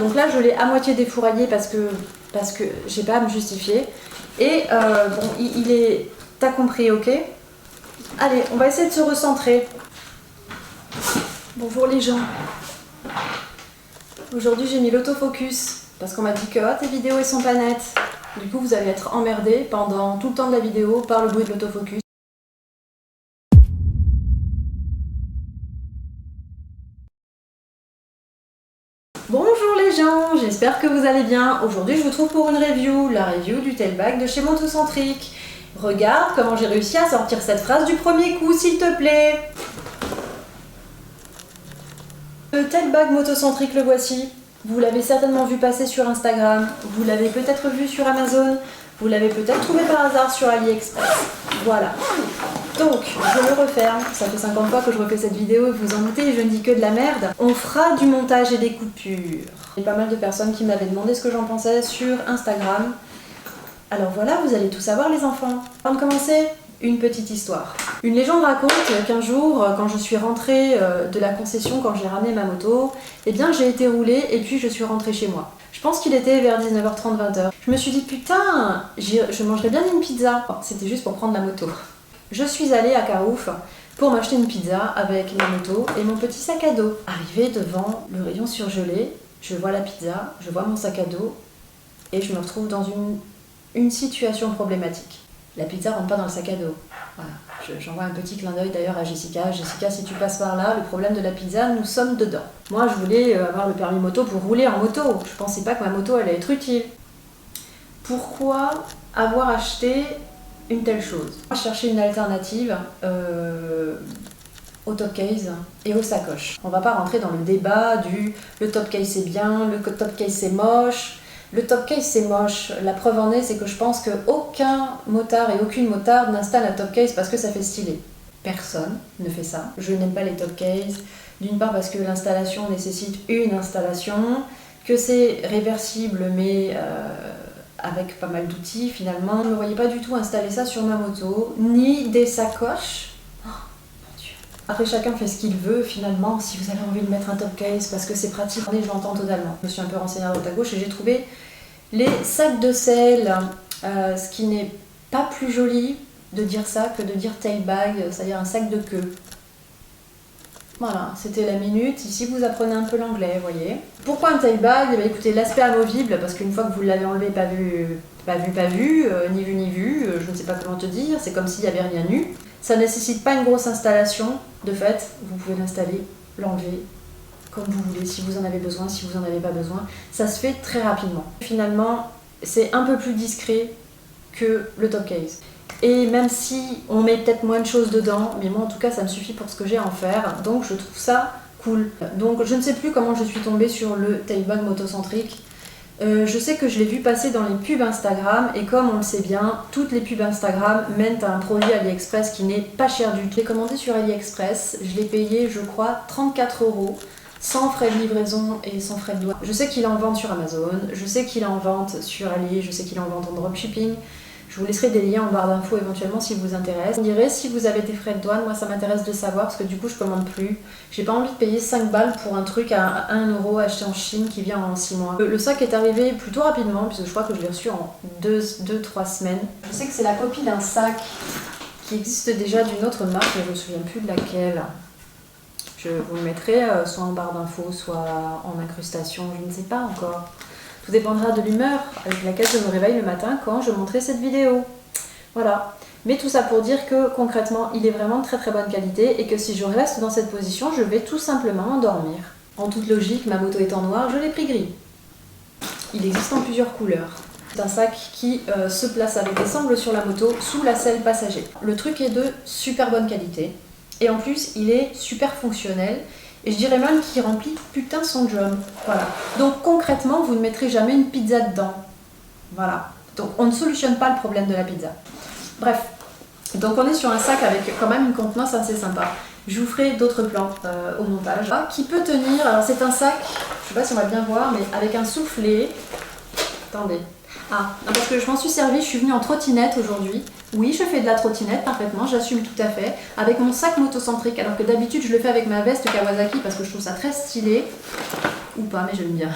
Donc là je l'ai à moitié défouraillé parce que j'ai pas à me justifier. Et bon, il est... T'as compris, ok? Allez, on va essayer de se recentrer. Bonjour les gens. Aujourd'hui j'ai mis l'autofocus parce qu'on m'a dit que tes vidéos elles sont pas nettes. Du coup vous allez être emmerdés pendant tout le temps de la vidéo par le bruit de l'autofocus. Bonjour les gens, j'espère que vous allez bien. Aujourd'hui je vous trouve pour une review, la review du tail bag de chez Motocentric. Regarde comment j'ai réussi à sortir cette phrase du premier coup, s'il te plaît. Le tail bag Motocentric, le voici. Vous l'avez certainement vu passer sur Instagram, vous l'avez peut-être vu sur Amazon, vous l'avez peut-être trouvé par hasard sur AliExpress. Voilà. Donc, je le referme, ça fait 50 fois que je refais cette vidéo et vous en doutez, je ne dis que de la merde. On fera du montage et des coupures. Il y a pas mal de personnes qui m'avaient demandé ce que j'en pensais sur Instagram. Alors voilà, vous allez tout savoir les enfants. Avant de commencer, une petite histoire. Une légende raconte qu'un jour, quand je suis rentrée de la concession, quand j'ai ramené ma moto, eh bien j'ai été rouler et puis je suis rentrée chez moi. Je pense qu'il était vers 19h30, 20h. Je me suis dit putain, je mangerais bien une pizza. Bon, c'était juste pour prendre la moto. Je suis allée à Carouf pour m'acheter une pizza avec ma moto et mon petit sac à dos. Arrivée devant le rayon surgelé, je vois la pizza, je vois mon sac à dos et je me retrouve dans une situation problématique. La pizza rentre pas dans le sac à dos. Voilà. J'envoie un petit clin d'œil d'ailleurs à Jessica. Jessica, si tu passes par là, le problème de la pizza, nous sommes dedans. Moi, je voulais avoir le permis moto pour rouler en moto. Je pensais pas que ma moto allait être utile. Pourquoi avoir acheté une telle chose? Je cherchais une alternative au top case et aux sacoches. On va pas rentrer dans le débat du le top case c'est bien, le top case c'est moche. Le top case c'est moche, la preuve en est c'est que je pense qu'aucun motard et aucune motarde n'installe un top case parce que ça fait stylé. Personne ne fait ça. Je n'aime pas les top cases, d'une part parce que l'installation nécessite une installation, que c'est réversible mais avec pas mal d'outils finalement. Je ne me voyais pas du tout installer ça sur ma moto, ni des sacoches. Oh mon Dieu. Après chacun fait ce qu'il veut finalement, si vous avez envie de mettre un top case parce que c'est pratique, je l'entends totalement. Je me suis un peu renseignée à droite à gauche et j'ai trouvé les sacs de sel, ce qui n'est pas plus joli de dire ça que de dire tail bag, c'est-à-dire un sac de queue. Voilà, c'était la minute. Ici, vous apprenez un peu l'anglais, vous voyez. Pourquoi un tail bag? Eh bien, écoutez, l'aspect amovible, parce qu'une fois que vous l'avez enlevé, pas vu, ni vu ni vu, je ne sais pas comment te dire, c'est comme s'il n'y avait rien eu. Ça ne nécessite pas une grosse installation. De fait, vous pouvez l'installer, l'enlever, comme vous voulez, si vous en avez besoin, si vous n'en avez pas besoin. Ça se fait très rapidement. Finalement, c'est un peu plus discret que le top case. Et même si on met peut-être moins de choses dedans, mais moi en tout cas ça me suffit pour ce que j'ai à en faire, donc je trouve ça cool. Donc je ne sais plus comment je suis tombée sur le tail bag Motocentric. Je sais que je l'ai vu passer dans les pubs Instagram et comme on le sait bien, toutes les pubs Instagram mènent à un produit AliExpress qui n'est pas cher du tout. Je l'ai commandé sur AliExpress, je l'ai payé je crois 34 €, sans frais de livraison et sans frais de douane. Je sais qu'il est en vente sur Amazon, je sais qu'il est en vente sur Ali, je sais qu'il est en vente en dropshipping. Je vous laisserai des liens en barre d'infos éventuellement si vous intéresse. Vous me direz si vous avez des frais de douane, moi ça m'intéresse de savoir parce que du coup je commande plus. J'ai pas envie de payer 5 balles pour un truc à 1 € acheté en Chine qui vient en 6 mois. Le sac est arrivé plutôt rapidement puisque je crois que je l'ai reçu en 2-3 semaines. Je sais que c'est la copie d'un sac qui existe déjà d'une autre marque, mais je me souviens plus de laquelle. Je vous le mettrai soit en barre d'infos, soit en incrustation, je ne sais pas encore. Tout dépendra de l'humeur avec laquelle je me réveille le matin quand je monterai cette vidéo. Voilà. Mais tout ça pour dire que concrètement, il est vraiment de très très bonne qualité et que si je reste dans cette position, je vais tout simplement m'endormir. En toute logique, ma moto étant noire, je l'ai pris gris. Il existe en plusieurs couleurs. C'est un sac qui se place avec des sangles sur la moto sous la selle passager. Le truc est de super bonne qualité et en plus, il est super fonctionnel. Et je dirais même qu'il remplit putain son job. Voilà. Donc concrètement, vous ne mettrez jamais une pizza dedans. Voilà. Donc on ne solutionne pas le problème de la pizza. Bref. Donc on est sur un sac avec quand même une contenance assez sympa. Je vous ferai d'autres plans au montage. Qui peut tenir, alors c'est un sac, je sais pas si on va bien voir, mais avec un soufflet. Attendez. Ah, non, parce que je m'en suis servi, je suis venue en trottinette aujourd'hui. Oui, je fais de la trottinette parfaitement, j'assume tout à fait. Avec mon sac Motocentric, alors que d'habitude je le fais avec ma veste Kawasaki parce que je trouve ça très stylé. Ou pas, mais j'aime bien.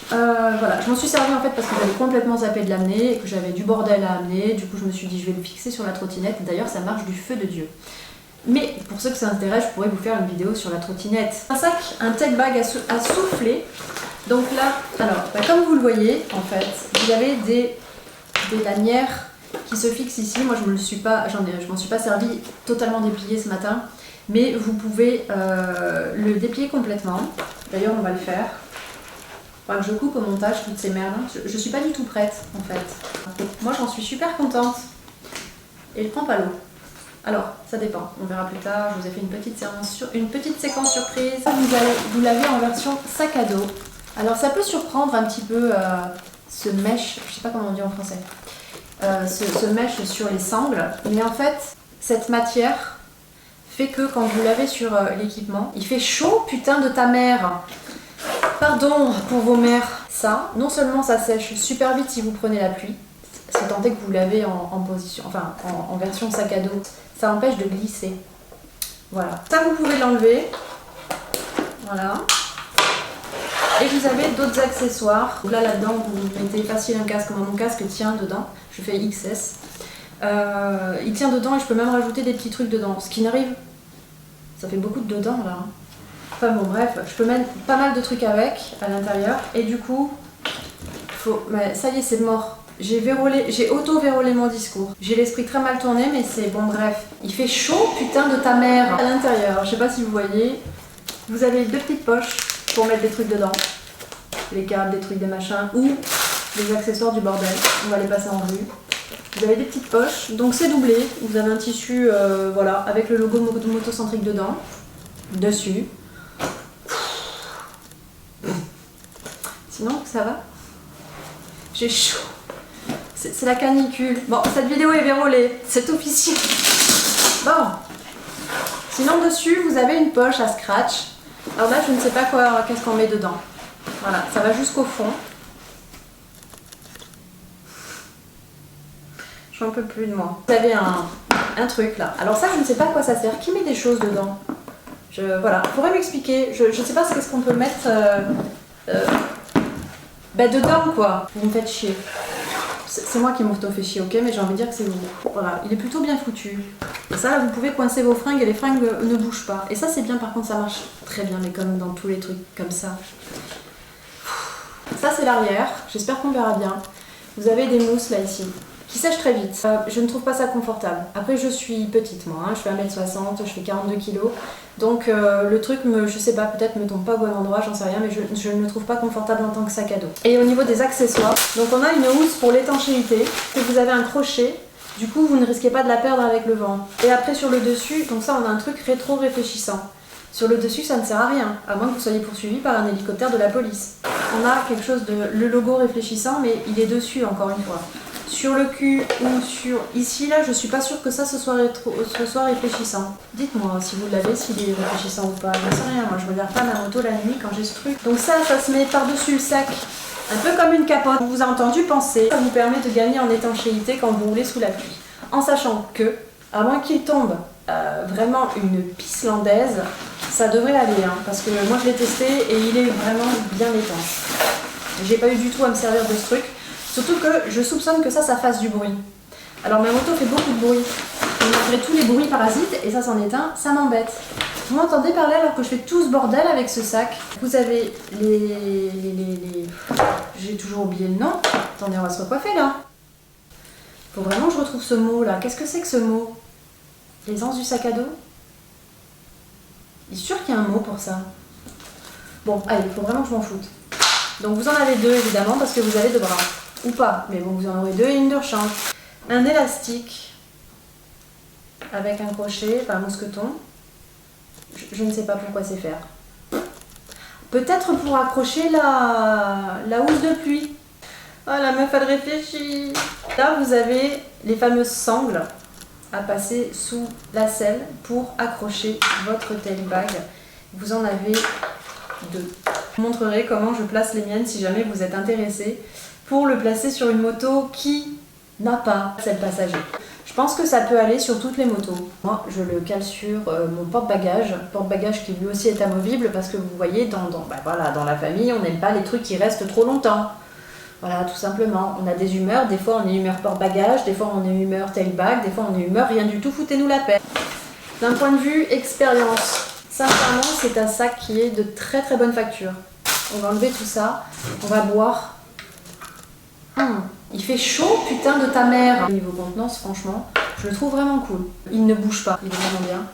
Voilà, je m'en suis servi en fait parce que j'avais complètement zappé de l'amener et que j'avais du bordel à amener. Du coup, je me suis dit, je vais le fixer sur la trottinette. D'ailleurs, ça marche du feu de Dieu. Mais pour ceux que ça intéresse, je pourrais vous faire une vidéo sur la trottinette. Un sac, un tail bag à souffler. Donc là, alors, comme vous le voyez, en fait, vous avez des lanières qui se fixent ici. Moi, je m'en suis pas servi totalement déplié ce matin. Mais vous pouvez le déplier complètement. D'ailleurs, on va le faire. Enfin, je coupe au montage toutes ces merdes. Je suis pas du tout prête, en fait. Moi, j'en suis super contente. Et je prends pas l'eau. Alors, ça dépend. On verra plus tard. Je vous ai fait une petite séquence surprise. Vous l'avez en version sac à dos. Alors, ça peut surprendre un petit peu ce mesh. Je sais pas comment on dit en français. Ce mesh sur les sangles. Mais en fait, cette matière fait que quand vous l'avez sur l'équipement, il fait chaud, putain de ta mère. Pardon pour vos mères. Ça, non seulement ça sèche super vite si vous prenez la pluie, c'est tant est que vous l'avez en position, enfin en version sac à dos, ça empêche de glisser. Voilà. Ça, vous pouvez l'enlever. Voilà. Et vous avez d'autres accessoires. Là-dedans, vous mettez facile un casque. Mon casque tient dedans. Je fais XS. Il tient dedans et je peux même rajouter des petits trucs dedans. Ce qui n'arrive... Ça fait beaucoup de dedans, là. Enfin bon, bref, je peux mettre pas mal de trucs avec, à l'intérieur. Et du coup, mais ça y est, c'est mort. J'ai auto-vérolé mon discours. J'ai l'esprit très mal tourné, mais c'est bon, bref. Il fait chaud, putain de ta mère. À l'intérieur, je sais pas si vous voyez, vous avez deux petites poches pour mettre des trucs dedans. Les câbles, des trucs, des machins, ou les accessoires du bordel. On va les passer en revue. Vous avez des petites poches, donc c'est doublé. Vous avez un tissu, voilà, avec le logo Motocentrique dedans, dessus. Sinon, ça va? J'ai chaud. C'est la canicule. Bon, cette vidéo est vérolée, c'est officiel. Bon. Sinon, dessus, vous avez une poche à scratch. Alors là, je ne sais pas qu'est-ce qu'on met dedans. Voilà, ça va jusqu'au fond. Je n'en peux plus de moi. Vous avez un truc là. Alors ça, je ne sais pas à quoi ça sert. Qui met des choses dedans? Voilà, vous pourrez m'expliquer. Je ne sais pas ce qu'on peut mettre dedans, quoi. Vous me faites chier. C'est moi qui m'auto-fait chier, ok, mais j'ai envie de dire que c'est vous. Voilà, il est plutôt bien foutu. Et ça, là, vous pouvez coincer vos fringues et les fringues ne bougent pas. Et ça, c'est bien, par contre, ça marche très bien, mais comme dans tous les trucs comme ça. Ça, c'est l'arrière. J'espère qu'on verra bien. Vous avez des mousses, là, ici, qui sèchent très vite. Je ne trouve pas ça confortable. Après, je suis petite, moi. Hein. Je fais 1m60, je fais 42 kg. Donc, le truc, je sais pas, peut-être me tombe pas au bon endroit, j'en sais rien, mais je ne le trouve pas confortable en tant que sac à dos. Et au niveau des accessoires, donc on a une housse pour l'étanchéité, que vous avez un crochet. Du coup, vous ne risquez pas de la perdre avec le vent. Et après, sur le dessus, donc ça, on a un truc rétro-réfléchissant. Sur le dessus, ça ne sert à rien, à moins que vous soyez poursuivi par un hélicoptère de la police. On a quelque chose le logo réfléchissant, mais il est dessus, encore une fois. Sur le cul ou sur ici, là, je suis pas sûre que ça ce soit réfléchissant. Dites-moi si vous l'avez, s'il est réfléchissant ou pas. Je ne sais rien, moi je regarde pas ma moto la nuit quand j'ai ce truc. Donc ça se met par-dessus le sac, un peu comme une capote. On vous a entendu penser, ça vous permet de gagner en étanchéité quand vous roulez sous la pluie. En sachant que, à moins qu'il tombe vraiment une pislandaise, ça devrait aller, hein, parce que moi je l'ai testé et il est vraiment bien étanche. J'ai pas eu du tout à me servir de ce truc. Surtout que je soupçonne que ça fasse du bruit. Alors ma moto fait beaucoup de bruit. Et malgré tous les bruits parasites, et ça c'en est un, ça m'embête. Vous m'entendez parler alors que je fais tout ce bordel avec ce sac. Vous avez J'ai toujours oublié le nom. Attendez, on va se recoiffer là. Faut vraiment que je retrouve ce mot là. Qu'est-ce que c'est que ce mot? L'aisance du sac à dos? Il est sûr qu'il y a un mot pour ça. Bon, allez, il faut vraiment que je m'en foute. Donc vous en avez deux évidemment parce que vous avez deux bras. Ou pas, mais bon, vous en aurez deux et une de rechange. Un élastique avec un crochet, enfin un mousqueton. Je ne sais pas pourquoi c'est faire. Peut-être pour accrocher la housse de pluie. Oh, la meuf, elle réfléchit. Là, vous avez les fameuses sangles à passer sous la selle pour accrocher votre tail bag. Vous en avez deux. Je vous montrerai comment je place les miennes si jamais vous êtes intéressé pour le placer sur une moto qui n'a pas selle passager. Je pense que ça peut aller sur toutes les motos. Moi, je le cale sur mon porte-bagages qui lui aussi est amovible parce que vous voyez, dans la famille, on n'aime pas les trucs qui restent trop longtemps. Voilà, tout simplement. On a des humeurs, des fois on est humeur porte-bagages, des fois on est humeur tailbag, des fois on est humeur rien du tout, foutez-nous la paix. D'un point de vue expérience, sincèrement, c'est un sac qui est de très très bonne facture. On va enlever tout ça, on va boire. Il fait chaud, putain de ta mère. Niveau contenance, franchement, je le trouve vraiment cool. Il ne bouge pas, il est vraiment bien.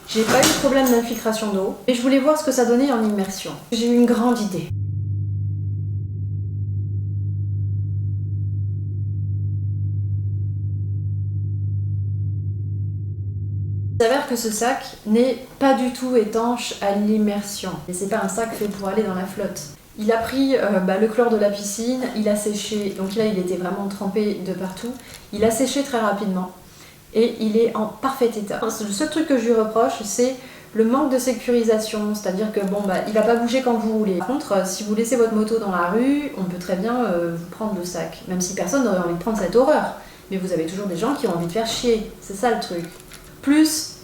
J'ai pas eu de problème d'infiltration d'eau. Et je voulais voir ce que ça donnait en immersion. J'ai eu une grande idée. Il s'avère que ce sac n'est pas du tout étanche à l'immersion. Et c'est pas un sac fait pour aller dans la flotte. Il a pris le chlore de la piscine, il a séché, donc là il était vraiment trempé de partout. Il a séché très rapidement et il est en parfait état. Le seul truc que je lui reproche, c'est le manque de sécurisation, c'est-à-dire que il va pas bouger quand vous roulez. Par contre, si vous laissez votre moto dans la rue, on peut très bien vous prendre le sac, même si personne n'aurait envie de prendre cette horreur. Mais vous avez toujours des gens qui ont envie de faire chier, c'est ça le truc. Plus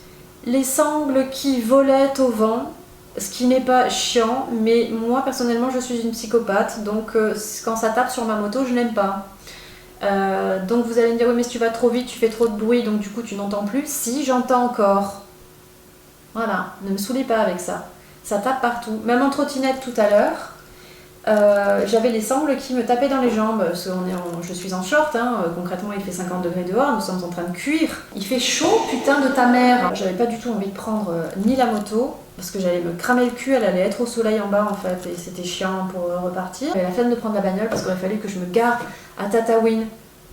les sangles qui volaient au vent, ce qui n'est pas chiant, mais moi personnellement je suis une psychopathe, donc quand ça tape sur ma moto, je n'aime pas. Donc vous allez me dire, oui mais si tu vas trop vite, tu fais trop de bruit, donc du coup tu n'entends plus. Si, j'entends encore. Voilà, ne me saoulez pas avec ça. Ça tape partout. Même en trottinette tout à l'heure, j'avais les sangles qui me tapaient dans les jambes. Parce que je suis en short, concrètement il fait 50 degrés dehors, nous sommes en train de cuire. Il fait chaud, putain de ta mère. J'avais pas du tout envie de prendre ni la moto, parce que j'allais me cramer le cul, elle allait être au soleil en bas en fait, et c'était chiant pour repartir. J'avais la flemme de prendre la bagnole parce qu'il aurait fallu que je me gare à Tataouine.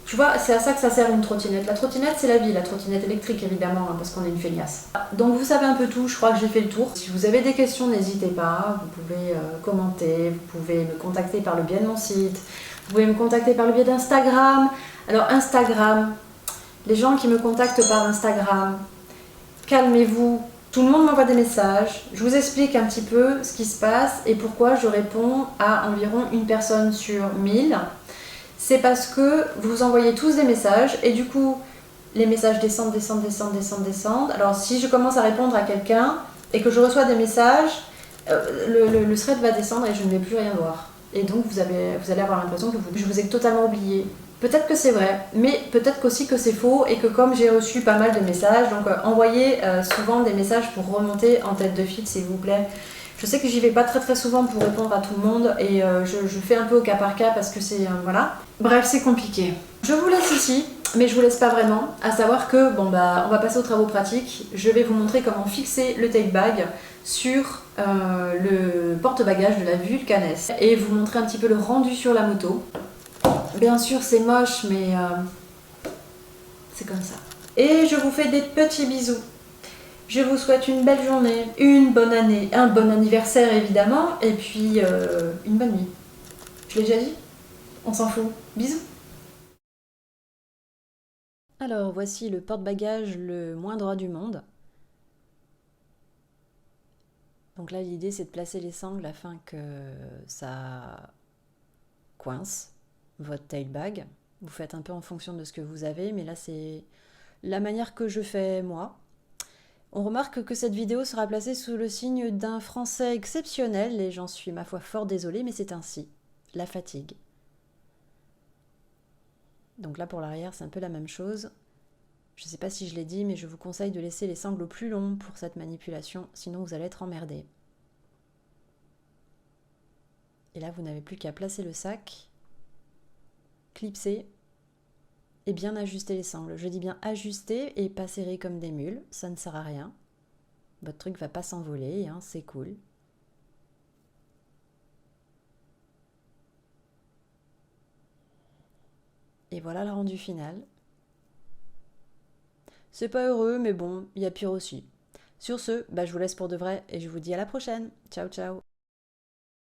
Tu vois, c'est à ça que ça sert une trottinette. La trottinette, c'est la vie, la trottinette électrique évidemment, parce qu'on est une feignasse. Donc vous savez un peu tout, je crois que j'ai fait le tour. Si vous avez des questions, n'hésitez pas, vous pouvez commenter, vous pouvez me contacter par le biais de mon site, vous pouvez me contacter par le biais d'Instagram. Alors Instagram, les gens qui me contactent par Instagram, calmez-vous. Tout le monde m'envoie des messages, je vous explique un petit peu ce qui se passe et pourquoi je réponds à environ une personne sur 1000. C'est parce que vous envoyez tous des messages et du coup, les messages descendent. Alors si je commence à répondre à quelqu'un et que je reçois des messages, le thread va descendre et je ne vais plus rien voir. Et donc vous allez avoir l'impression que je vous ai totalement oublié. Peut-être que c'est vrai, mais peut-être aussi que c'est faux et que comme j'ai reçu pas mal de messages, donc envoyez souvent des messages pour remonter en tête de file s'il vous plaît. Je sais que j'y vais pas très souvent pour répondre à tout le monde et je fais un peu au cas par cas parce que c'est... voilà. Bref, c'est compliqué. Je vous laisse ici, mais je vous laisse pas vraiment, à savoir que on va passer aux travaux pratiques. Je vais vous montrer comment fixer le tail bag sur le porte-bagages de la Vulcanès et vous montrer un petit peu le rendu sur la moto. Bien sûr, c'est moche, mais c'est comme ça. Et je vous fais des petits bisous. Je vous souhaite une belle journée, une bonne année, un bon anniversaire évidemment, et puis une bonne nuit. Je l'ai déjà dit? On s'en fout. Bisous. Alors voici le porte-bagages le moins droit du monde. Donc là l'idée c'est de placer les sangles afin que ça coince votre tail bag. Vous faites un peu en fonction de ce que vous avez, mais là c'est la manière que je fais moi. On remarque que cette vidéo sera placée sous le signe d'un français exceptionnel et j'en suis ma foi fort désolée, mais c'est ainsi. La fatigue. Donc là pour l'arrière c'est un peu la même chose. Je ne sais pas si je l'ai dit, mais je vous conseille de laisser les sangles plus longs pour cette manipulation, sinon vous allez être emmerdé. Et là vous n'avez plus qu'à placer le sac, clipser et bien ajuster les sangles. Je dis bien ajuster et pas serrer comme des mules, ça ne sert à rien. Votre truc va pas s'envoler, hein, c'est cool. Et voilà le rendu final. C'est pas heureux, mais bon, il y a pire aussi. Sur ce, je vous laisse pour de vrai et je vous dis à la prochaine. Ciao ciao.